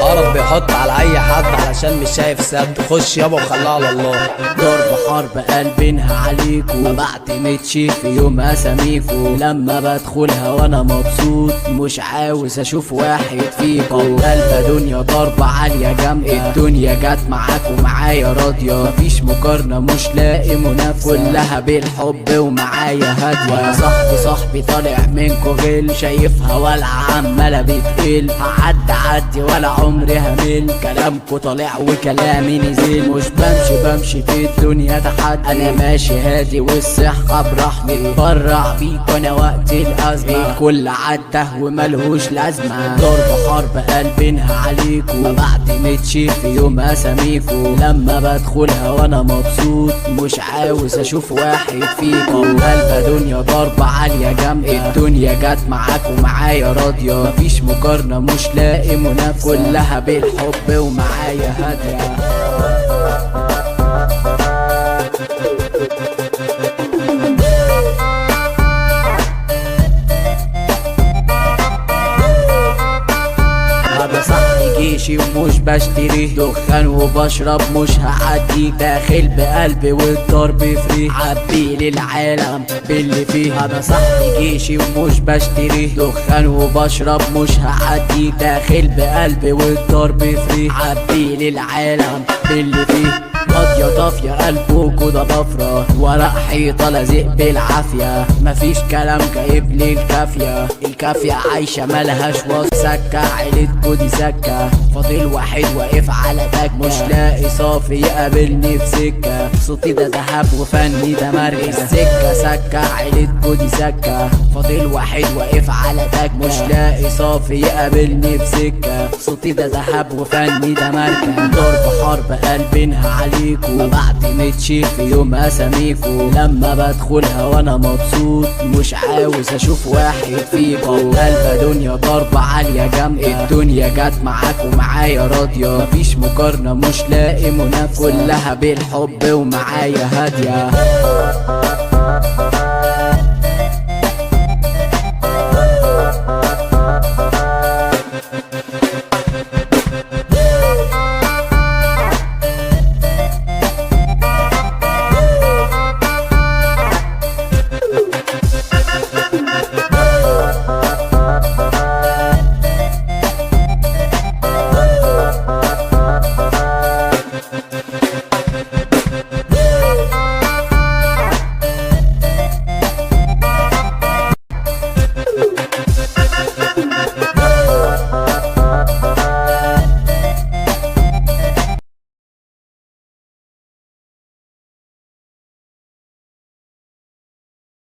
قرف بيحط على اي حد علشان مش شايف سد. خش يابا وخليها على الله. ضرب حرب قلبينها عليكو، ما بعتمدش في يوم اساميكو. لما بدخلها وانا مبسوط مش عاوز اشوف واحد فيكو. قلبة دنيا ضربة عالية جامدة، الدنيا جت معاك ومعايا راضية. مفيش مقارنة مش لاقي منافسة، كلها بالحب ومعايا هادية. صاحبي طالع منكو غل، شايفها والعة عمالة بتقل. هعدي ولا عمري همل، كلامكو طالع وكلامي نزل. مش بمشي في الدنيا تحدي، انا ماشي هادي والصحة برحمة. بتبرع بيك وانا وقت الازمة، الكل عدى وملهوش لازمة. ضرب حرب قلبينها عليكو، ما بعتمدش في يوم اساميكو. لما بدخلها وانا مبسوط مش عاوز اشوف واحد فيكو. قلبة دنيا ضربة عالية جامدة، الدنيا جت معاك ومعايا راضية. مفيش مقارنة مش لاقي منافسة، كلها بالحب ومعايا هادية. هذا صاحبي جيشي ومش بشتري، دخان وبشرب مش هعدي. داخل بقلبي والضرب فري، عبي للعالم باللي فيه. هذا صاحبي جيشي ومش بشتري، دخان وبشرب مش هعدي. داخل بقلبي والضرب فري، عبي للعالم باللي فيه. قاضية طافية قلبكوا ده ضفرة، ورق حيطة لازق بالعافية. مفيش كلام جايب لي الكافية عايشة ملهاش وصف. سكة عيلتكوا دي سكة، فاضل واحد واقف على تاج. مش لاقي صافي يقابلني في سكة، صوتي ده ذهب وفني ده مركز. السكة سكة عيلتكوا دي سكة، فاضل واحد واقف على تاج. مش لاقي صافي يقابلني في سكة، صوتي ده ذهب وفني ده مركز. ضرب حرب قلبينها عليكو، ما بعتمدش في يوم اساميكو. لما بدخلها وانا مبسوط مش عاوز اشوف واحد فيكو. قلبة دنيا ضربة عالية جامدة، الدنيا جت معاك ومعايا راضية. مفيش مقارنة مش لاقي منافسة، كلها بالحب ومعايا هادية.